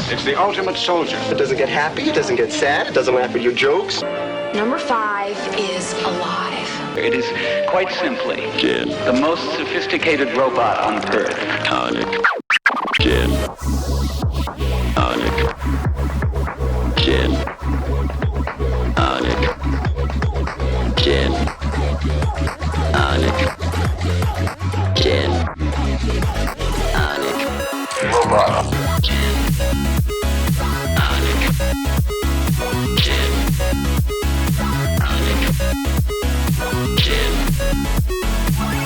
It's the ultimate soldier. It doesn't get happy, it doesn't get sad, it doesn't laugh at your jokes. Number 5 is alive. It is quite simply the most sophisticated robot on Earth. Tonic. Gin. Tonic. Gin. Tonic. Gin. Tonic. Gin. Tonic. Robot. Tonic. Gin. Tonic. Gin.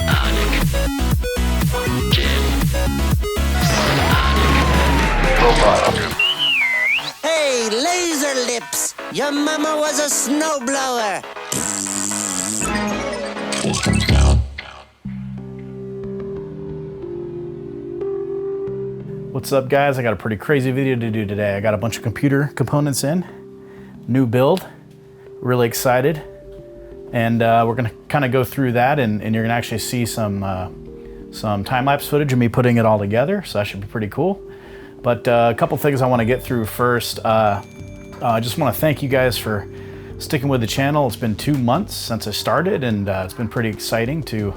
Tonic. Gin. Robot. Hey, laser lips! Your mama was a snowblower! What's up, guys? I got a pretty crazy video to do today. I got a bunch of computer components in, new build, really excited. And we're gonna kind of go through that and you're gonna actually see some time-lapse footage of me putting it all together, so that should be pretty cool. But a couple things I wanna get through first. I just wanna thank you guys for sticking with the channel. It's been 2 months since I started and it's been pretty exciting to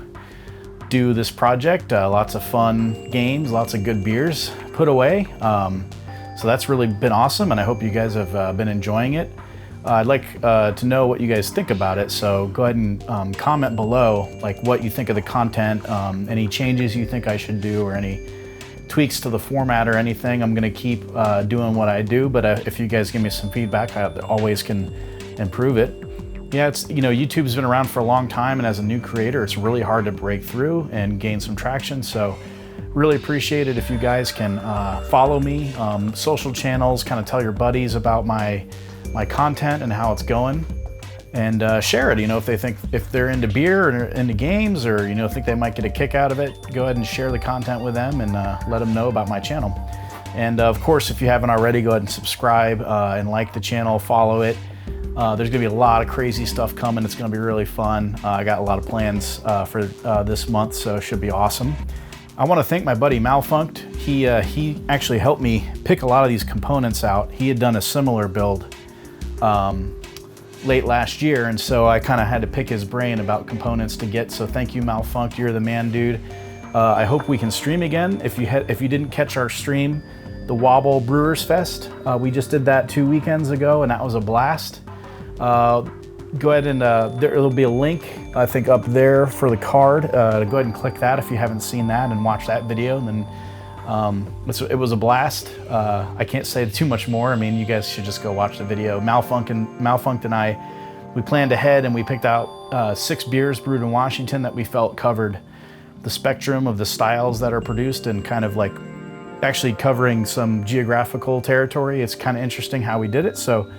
do this project. Lots of fun games, lots of good beers put away. So that's really been awesome and I hope you guys have been enjoying it. I'd like to know what you guys think about it, so go ahead and comment below like what you think of the content, any changes you think I should do or any tweaks to the format or anything. I'm gonna keep doing what I do, but if you guys give me some feedback, I always can improve it. Yeah, it's, you know, YouTube's been around for a long time and as a new creator, it's really hard to break through and gain some traction. So really appreciate it if you guys can follow me, social channels, kind of tell your buddies about my content and how it's going and share it. You know, if they're into beer or into games or, you know, think they might get a kick out of it, go ahead and share the content with them and let them know about my channel. And of course, if you haven't already, go ahead and subscribe and like the channel, follow it. There's gonna be a lot of crazy stuff coming. It's gonna be really fun. I got a lot of plans for this month, so it should be awesome. I wanna thank my buddy Malfunct. He actually helped me pick a lot of these components out. He had done a similar build late last year, and so I kind of had to pick his brain about components to get. So thank you, Malfunct. You're the man, dude. I hope we can stream again. If you didn't catch our stream, the Wobble Brewers Fest, we just did that 2 weekends ago, and that was a blast. Go ahead and there'll be a link, I think, up there for the card. Go ahead and click that if you haven't seen that and watch that video. And then it was a blast. I can't say too much more. I mean, you guys should just go watch the video. Malfunct and I, we planned ahead and we picked out 6 beers brewed in Washington that we felt covered the spectrum of the styles that are produced and kind of like actually covering some geographical territory. It's kind of interesting how we did it. So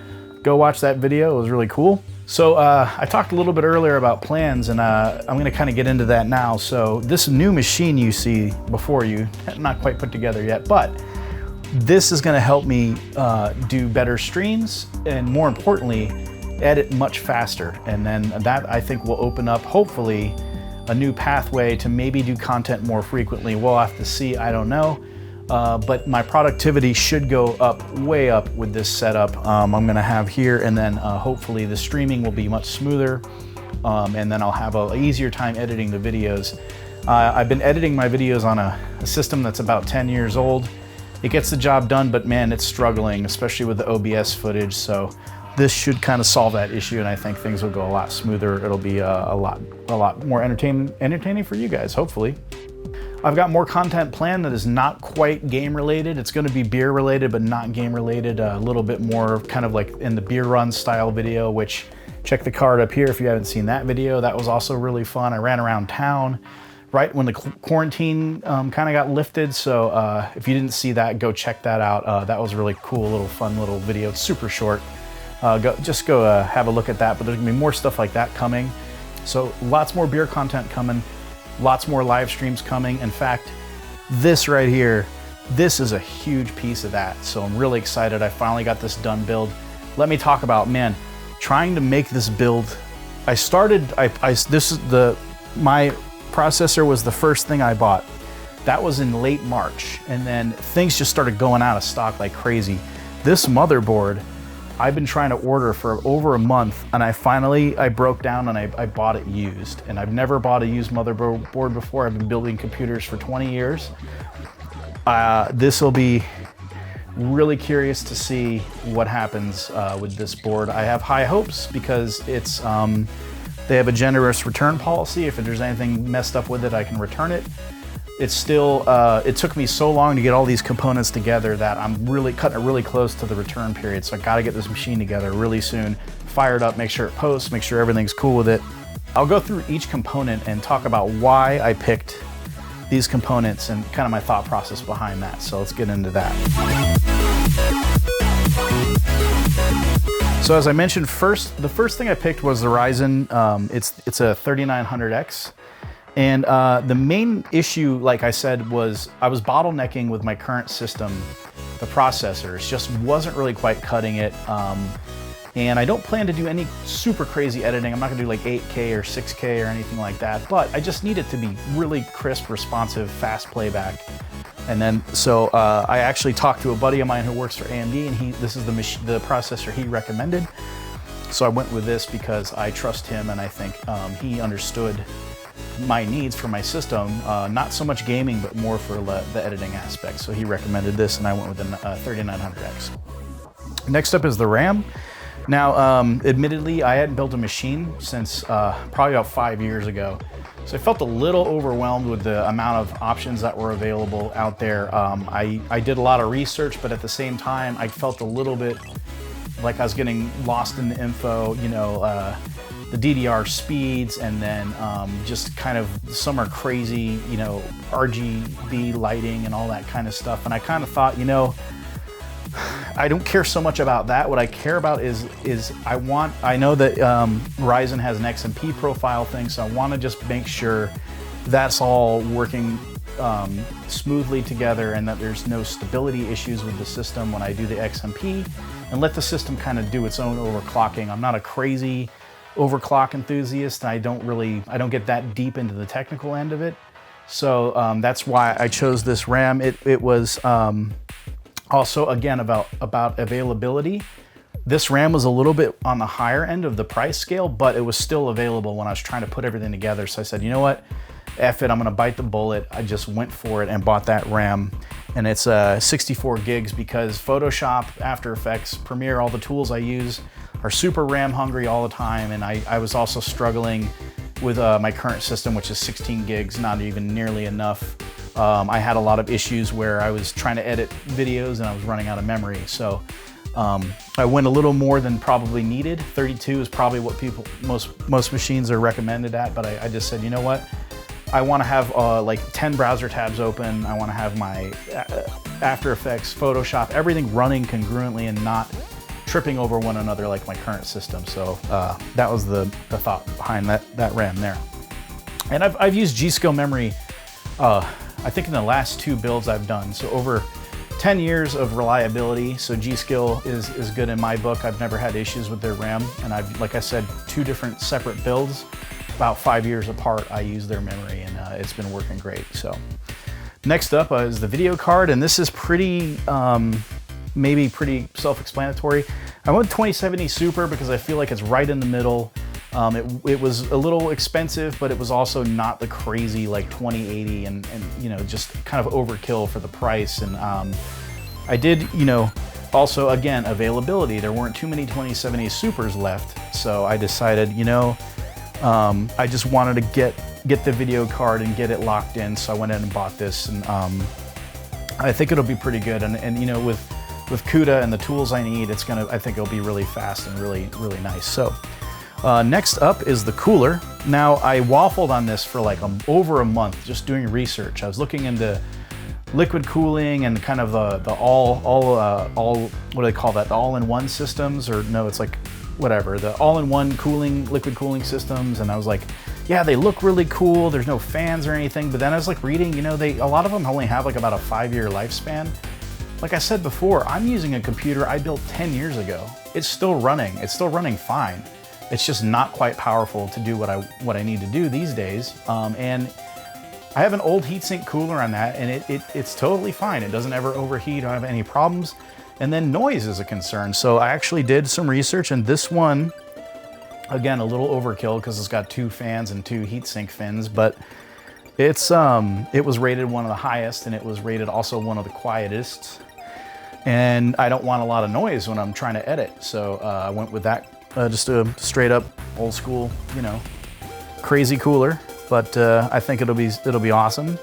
go watch that video. It was really cool. So I talked a little bit earlier about plans and I'm gonna kind of get into that now. So this new machine you see before you, not quite put together yet, but this is gonna help me do better streams and more importantly, edit much faster. And then that I think will open up hopefully a new pathway to maybe do content more frequently. We'll have to see, I don't know. But my productivity should go up, way up with this setup I'm gonna have here, and then hopefully the streaming will be much smoother, and then I'll have an easier time editing the videos. I've been editing my videos on a system that's about 10 years old. It gets the job done, but man, it's struggling, especially with the OBS footage, so this should kind of solve that issue, and I think things will go a lot smoother. It'll be a lot more entertaining for you guys, hopefully. I've got more content planned that is not quite game related. It's gonna be beer related, but not game related. A little bit more kind of like in the beer run style video, which check the card up here if you haven't seen that video. That was also really fun. I ran around town right when the quarantine kind of got lifted. So if you didn't see that, go check that out. That was a really cool, little fun little video. It's super short. Just go have a look at that, but there's gonna be more stuff like that coming. So lots more beer content coming. Lots more live streams coming. In fact, this right here, this is a huge piece of that. So I'm really excited. I finally got this done build. Let me talk about, man, trying to make this build. My processor was the first thing I bought. That was in late March, and then things just started going out of stock like crazy. This motherboard, I've been trying to order for over a month, and I broke down and I bought it used. And I've never bought a used motherboard before. I've been building computers for 20 years. This will be really curious to see what happens with this board. I have high hopes because it's they have a generous return policy. If there's anything messed up with it, I can return it. It's still, it took me so long to get all these components together that I'm really cutting it really close to the return period. So I gotta get this machine together really soon, fire it up, make sure it posts, make sure everything's cool with it. I'll go through each component and talk about why I picked these components and kind of my thought process behind that. So let's get into that. So as I mentioned, the first thing I picked was the Ryzen. It's a 3900X. And the main issue, like I said, was I was bottlenecking with my current system. The processors just wasn't really quite cutting it. And I don't plan to do any super crazy editing. I'm not gonna do like 8K or 6K or anything like that, but I just need it to be really crisp, responsive, fast playback. And then, so I actually talked to a buddy of mine who works for AMD, and this is the processor he recommended. So I went with this because I trust him, and I think he understood my needs for my system, not so much gaming, but more for the editing aspect. So he recommended this, and I went with the 3900X. Next up is the RAM. Now, admittedly, I hadn't built a machine since probably about 5 years ago. So I felt a little overwhelmed with the amount of options that were available out there. I did a lot of research, but at the same time, I felt a little bit like I was getting lost in the info, you know, the DDR speeds, and then just kind of some are crazy, you know, RGB lighting and all that kind of stuff. And I kind of thought, you know, I don't care so much about that. What I care about is I know that Ryzen has an XMP profile thing, so I want to just make sure that's all working smoothly together and that there's no stability issues with the system when I do the XMP, and let the system kind of do its own overclocking. I'm not a crazy overclock enthusiast, and I don't get that deep into the technical end of it. So that's why I chose this RAM. It was also, again, about availability. This RAM was a little bit on the higher end of the price scale, but it was still available when I was trying to put everything together. So I said, you know what? F it, I'm gonna bite the bullet. I just went for it and bought that RAM. And it's 64 gigs because Photoshop, After Effects, Premiere, all the tools I use are super RAM hungry all the time. And I was also struggling with my current system, which is 16 gigs, not even nearly enough. I had a lot of issues where I was trying to edit videos and I was running out of memory. So I went a little more than probably needed. 32 is probably what most machines are recommended at, but I just said, you know what? I want to have like 10 browser tabs open. I want to have my After Effects, Photoshop, everything running congruently and not tripping over one another like my current system. So that was the thought behind that RAM there. And I've used GSKILL memory I think in the last 2 builds I've done. So over 10 years of reliability. So GSKILL is good in my book. I've never had issues with their RAM. And I've, like I said, 2 different separate builds. About 5 years apart, I use their memory, and it's been working great. So next up is the video card. And this is pretty, maybe pretty self-explanatory. I went 2070 Super because I feel like it's right in the middle. It was a little expensive, but it was also not the crazy like 2080 and you know, just kind of overkill for the price. And I did, you know, also again, availability. There weren't too many 2070 Supers left. So I decided, you know, I just wanted to get the video card and get it locked in. So I went in and bought this, and I think it'll be pretty good. And you know, with CUDA and the tools I need, I think it'll be really fast and really nice. So. Next up is the cooler. Now, I waffled on this for like over a month, just doing research. I was looking into liquid cooling and kind of the all what do they call that? The all-in-one systems, or no, it's like whatever, the all-in-one cooling, liquid cooling systems. And I was like, yeah, they look really cool. There's no fans or anything. But then I was like reading, you know, a lot of them only have like about a 5-year lifespan. Like I said before, I'm using a computer I built 10 years ago. It's still running. It's still running fine. It's just not quite powerful to do what I need to do these days. And I have an old heatsink cooler on that, and it's totally fine. It doesn't ever overheat. I don't have any problems. And then noise is a concern. So I actually did some research, and this one, again, a little overkill because it's got 2 fans and 2 heatsink fins, but it's it was rated one of the highest, and it was rated also one of the quietest. And I don't want a lot of noise when I'm trying to edit, so I went with that, just a straight up old school, you know, crazy cooler. But I think it'll be awesome.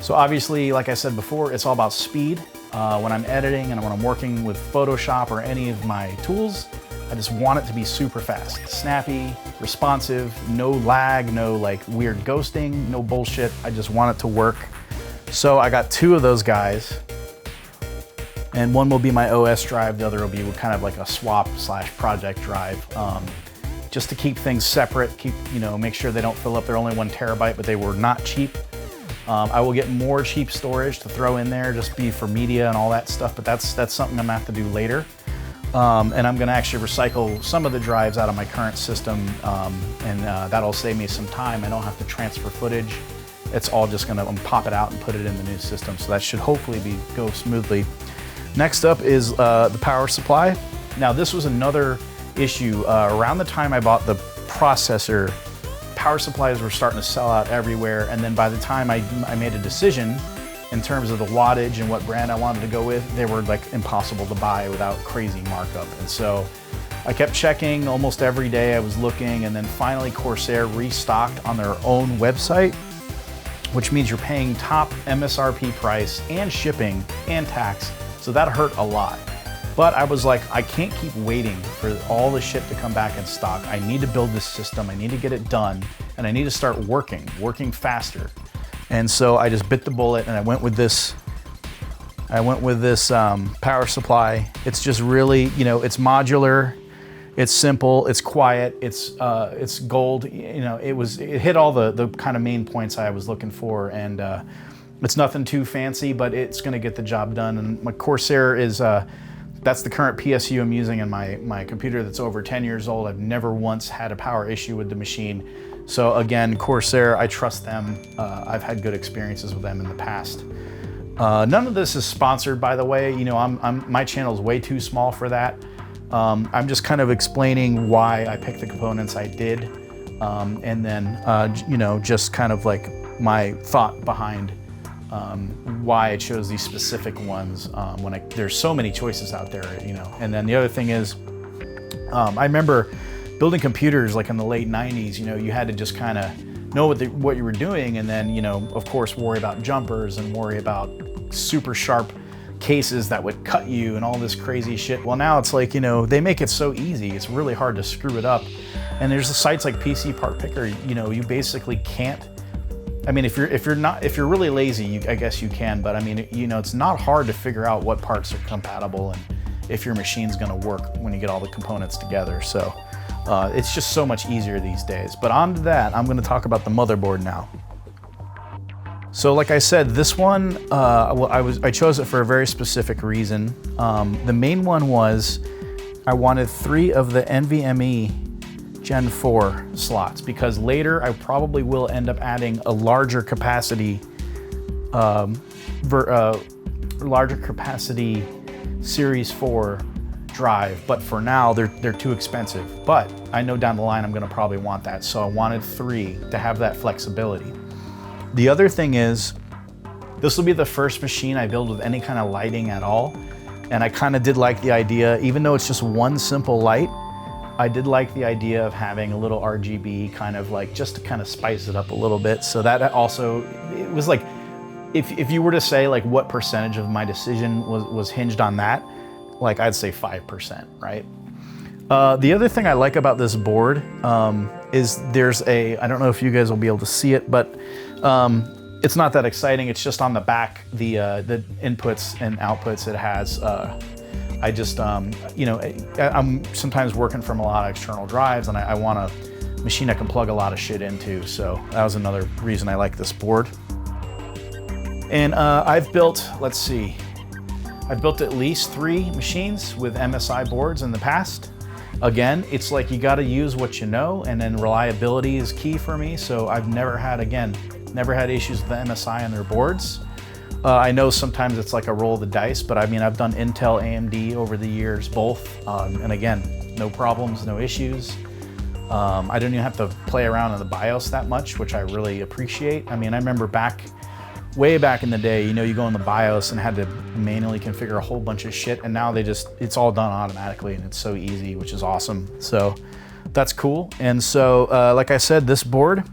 So obviously, like I said before, it's all about speed. When I'm editing and when I'm working with Photoshop or any of my tools, I just want it to be super fast, snappy, responsive, no lag, no like weird ghosting, no bullshit. I just want it to work. So I got 2 of those guys, and one will be my OS drive, the other will be kind of like a swap / project drive, just to keep things separate, make sure they don't fill up. They're only 1 terabyte, but they were not cheap. I will get more cheap storage to throw in there, just be for media and all that stuff, but that's something I'm gonna have to do later. And I'm gonna actually recycle some of the drives out of my current system, and that'll save me some time. I don't have to transfer footage. It's all just gonna pop it out and put it in the new system, so that should hopefully go smoothly. Next up is the power supply. Now this was another issue. Around the time I bought the processor, power supplies were starting to sell out everywhere, and then by the time I made a decision in terms of the wattage and what brand I wanted to go with, they were like impossible to buy without crazy markup. And so I kept checking almost every day. I was looking, and then finally Corsair restocked on their own website, which means you're paying top MSRP price and shipping and tax. So that hurt a lot. But I was like, I can't keep waiting for all the shit to come back in stock. I need to build this system, I need to get it done, and I need to start working faster. And so I just bit the bullet and I went with this power supply. It's just really, it's modular, it's simple, it's quiet, it's gold. It hit all the kind of main points I was looking for, and it's nothing too fancy, but it's gonna get the job done. And my Corsair is, that's the current PSU I'm using in my computer that's over 10 years old. I've never once had a power issue with the machine. So again, Corsair, I trust them. I've had good experiences with them in the past. None of this is sponsored, by the way. My channel is way too small for that. I'm just kind of explaining why I picked the components I did, and then just kind of like my thought behind why I chose these specific ones there's so many choices out there, And then the other thing is, I remember building computers like in the late 90s, you had to just kind of know what you were doing, and then, of course, worry about jumpers and worry about super sharp cases that would cut you and all this crazy shit. Well, now it's like, they make it so easy. It's really hard to screw it up. And there's the sites like PC Part Picker, you basically can't. I mean, if you're really lazy, I guess you can, but I mean, it's not hard to figure out what parts are compatible and if your machine's gonna work when you get all the components together. So it's just so much easier these days. But on to that, I'm gonna talk about the motherboard now. So like I said, this one, I chose it for a very specific reason. The main one was I wanted 3 of the NVMe Gen 4 slots, because later I probably will end up adding a larger capacity Series 4 drive, but for now they're too expensive. But I know down the line I'm gonna probably want that, so I wanted 3 to have that flexibility. The other thing is, this will be the first machine I build with any kind of lighting at all, and I kind of did like the idea, even though it's just one simple light, I did like the idea of having a little RGB kind of like, just to kind of spice it up a little bit. So that also, it was like, if you were to say like what percentage of my decision was hinged on that, like I'd say 5%, right? The other thing I like about this board is there's I don't know if you guys will be able to see it, but it's not that exciting. It's just on the back, the inputs and outputs it has. I just, I'm sometimes working from a lot of external drives, and I want a machine I can plug a lot of shit into. So that was another reason I like this board. And I've built, let's see, I've built at least 3 machines with MSI boards in the past. Again, it's like you got to use what you know, and then reliability is key for me. So I've never had issues with the MSI on their boards. I know sometimes it's like a roll of the dice, but I mean, I've done Intel, AMD over the years, both. And again, no problems, no issues. I don't even have to play around in the BIOS that much, which I really appreciate. I mean, I remember way back in the day, you know, you go in the BIOS and had to manually configure a whole bunch of shit, and now it's all done automatically, and it's so easy, which is awesome. So that's cool. And so, like I said, this board,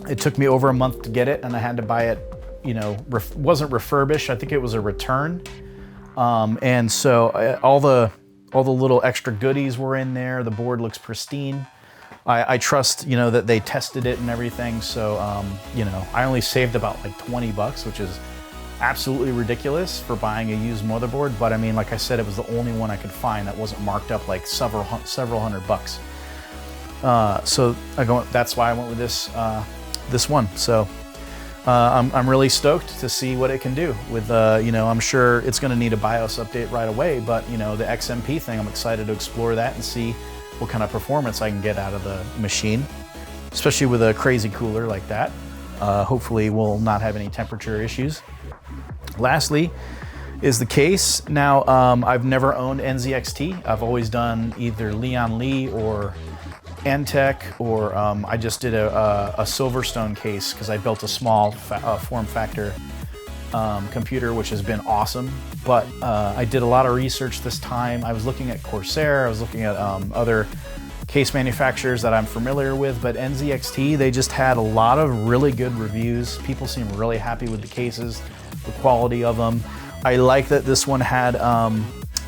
it took me over a month to get it, and I had to buy it, you know, wasn't refurbished. I think it was a return. And so all the little extra goodies were in there. The board looks pristine. I trust, you know, that they tested it and everything. So, you know, I only saved about like 20 bucks, which is absolutely ridiculous for buying a used motherboard. But I mean, like I said, it was the only one I could find that wasn't marked up like several hundred bucks. So that's why I went with this one. So I'm really stoked to see what it can do with, you know, I'm sure it's going to need a BIOS update right away, but you know, the XMP thing, I'm excited to explore that and see what kind of performance I can get out of the machine, especially with a crazy cooler like that. Hopefully we'll not have any temperature issues. Lastly is the case. Now, I've never owned NZXT. I've always done either Leon Lee or Antec, or I just did a Silverstone case because I built a small form factor computer, which has been awesome. But I did a lot of research this time. I was looking at Corsair, I was looking at other case manufacturers that I'm familiar with, but NZXT, they just had a lot of really good reviews. People seem really happy with the cases, the quality of them. I like that this one had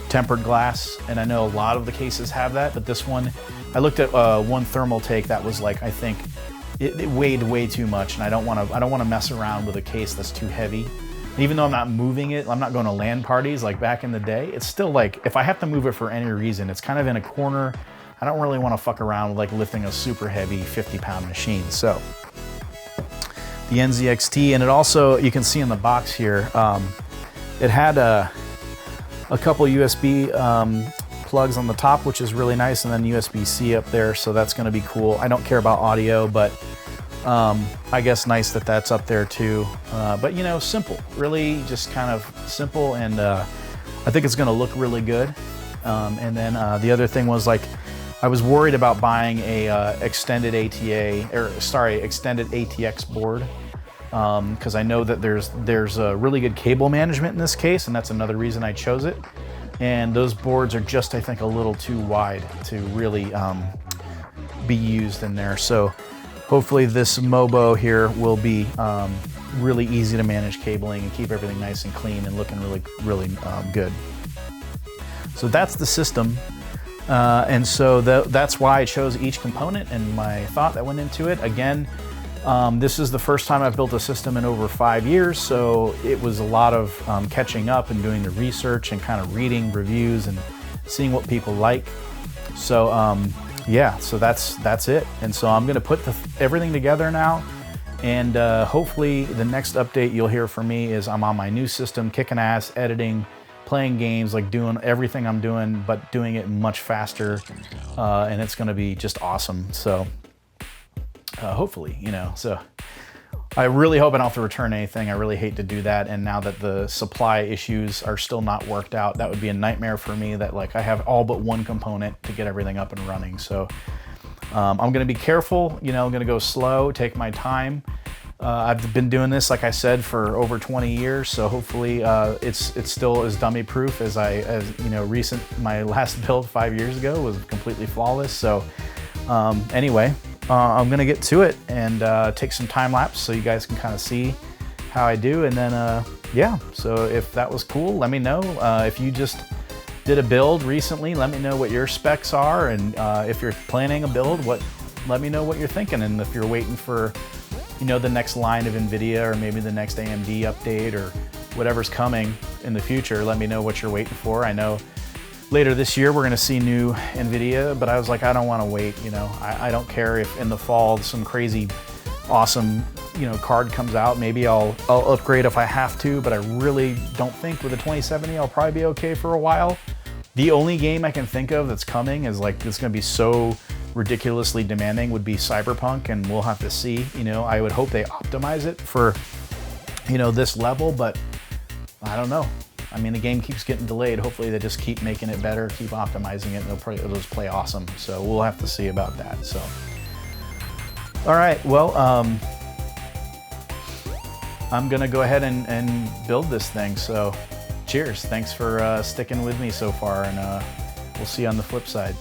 tempered glass, and I know a lot of the cases have that, but this one, I looked at one thermal take that was like, I think it weighed way too much, and I don't want to mess around with a case that's too heavy. Even though I'm not moving it, I'm not going to LAN parties like back in the day, it's still like, if I have to move it for any reason, it's kind of in a corner. I don't really want to fuck around with like lifting a super heavy 50-pound machine. So the NZXT, and it also, you can see in the box here, it had a couple USB plugs on the top, which is really nice, and then USB-C up there, so that's going to be cool. I don't care about audio, but I guess nice that that's up there too. But you know, simple, really just kind of simple, and I think it's going to look really good. And then the other thing was, like, I was worried about buying a extended ATX board, because I know that there's a really good cable management in this case, and that's another reason I chose it. And those boards are just, I think, a little too wide to really be used in there. So hopefully this Mobo here will be really easy to manage cabling and keep everything nice and clean and looking really, really good. So that's the system. And so that's why I chose each component and my thought that went into it. Again, this is the first time I've built a system in over 5 years, so it was a lot of catching up and doing the research and kind of reading reviews and seeing what people like. So yeah, so that's it. And so I'm gonna put everything together now, and hopefully the next update you'll hear from me is I'm on my new system, kicking ass, editing, playing games, like doing everything I'm doing, but doing it much faster, and it's gonna be just awesome. So hopefully, you know, so I really hope I don't have to return anything. I really hate to do that, and now that the supply issues are still not worked out, that would be a nightmare for me, that like I have all but one component to get everything up and running. So I'm gonna be careful, you know, I'm gonna go slow, take my time. I've been doing this, like I said, for over 20 years, so hopefully it's still as dummy proof as you know, my last build 5 years ago was completely flawless. So anyway, I'm gonna get to it and take some time lapse so you guys can kind of see how I do, and then yeah, so if that was cool, let me know. If you just did a build recently, let me know what your specs are, and if you're planning a build, let me know what you're thinking, and if you're waiting for, you know, the next line of Nvidia or maybe the next AMD update or whatever's coming in the future, let me know what you're waiting for. I know later this year we're gonna see new Nvidia, but I was like, I don't wanna wait, you know. I don't care if in the fall some crazy awesome, you know, card comes out. Maybe I'll upgrade if I have to, but I really don't think with the 2070 I'll probably be okay for a while. The only game I can think of that's coming is like, it's gonna be so ridiculously demanding would be Cyberpunk, and we'll have to see. You know, I would hope they optimize it for, you know, this level, but I don't know. I mean, the game keeps getting delayed. Hopefully they just keep making it better, keep optimizing it, and it'll just play awesome. So we'll have to see about that. So, all right, well, I'm gonna go ahead and build this thing. So cheers, thanks for sticking with me so far, and we'll see you on the flip side.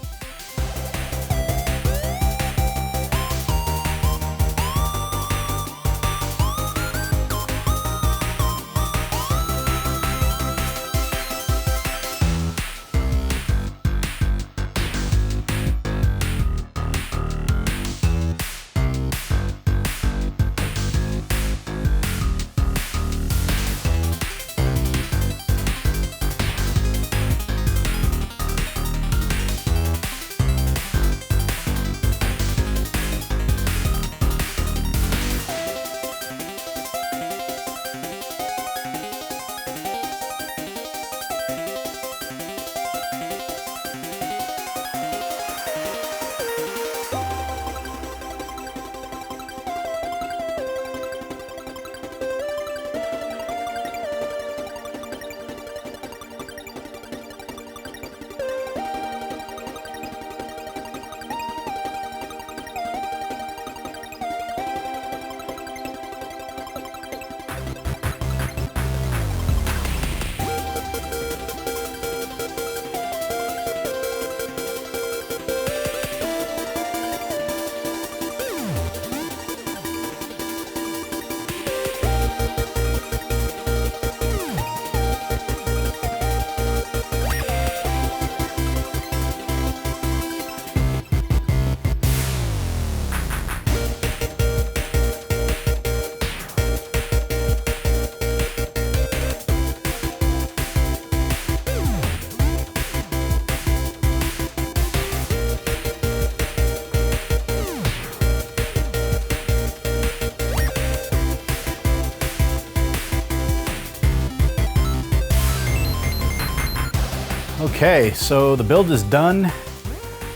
Okay, so the build is done.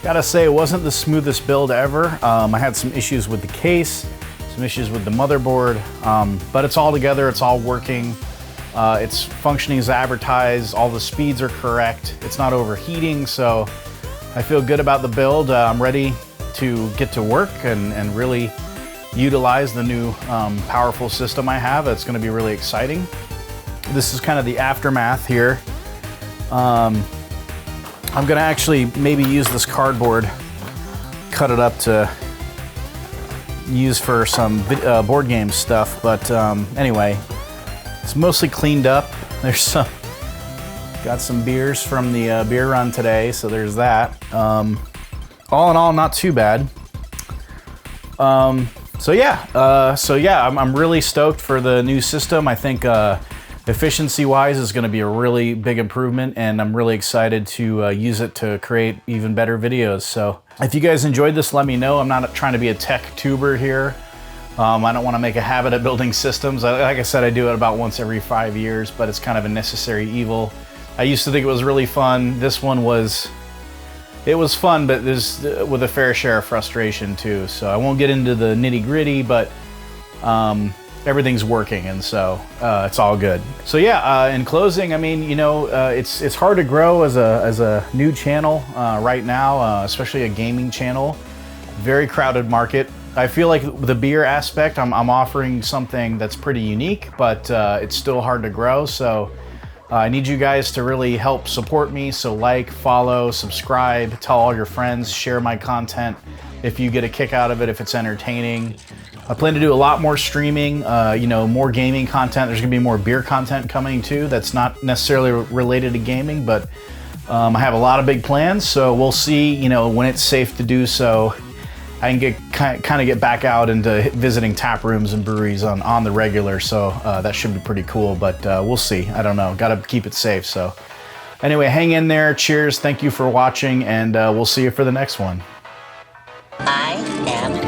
Gotta say, it wasn't the smoothest build ever. I had some issues with the case, some issues with the motherboard, but it's all together, it's all working. It's functioning as advertised, all the speeds are correct, it's not overheating, so I feel good about the build. I'm ready to get to work and really utilize the new powerful system I have. It's gonna be really exciting. This is kind of the aftermath here. I'm gonna actually maybe use this cardboard, cut it up to use for some board game stuff, but anyway, it's mostly cleaned up. There's got some beers from the beer run today, so there's that. All in all, not too bad. So yeah, I'm really stoked for the new system. I think efficiency-wise is going to be a really big improvement, and I'm really excited to use it to create even better videos. So if you guys enjoyed this, let me know. I'm not trying to be a tech tuber here. I don't want to make a habit of building systems. Like I said, I do it about once every 5 years, but it's kind of a necessary evil. I used to think it was really fun. This one was, it was fun, but there's with a fair share of frustration too. So I won't get into the nitty-gritty, but everything's working, and so it's all good. So yeah, in closing, I mean, you know, it's hard to grow as a new channel right now, especially a gaming channel. Very crowded market. I feel like the beer aspect, I'm offering something that's pretty unique, but it's still hard to grow. So I need you guys to really help support me. So like, follow, subscribe, tell all your friends, share my content if you get a kick out of it, if it's entertaining. I plan to do a lot more streaming, you know, more gaming content. There's gonna be more beer content coming too. That's not necessarily related to gaming, but I have a lot of big plans. So we'll see, you know, when it's safe to do so. I can get kind of get back out into visiting tap rooms and breweries on the regular. So that should be pretty cool, but we'll see. I don't know, gotta keep it safe. So anyway, hang in there. Cheers, thank you for watching, and we'll see you for the next one. I am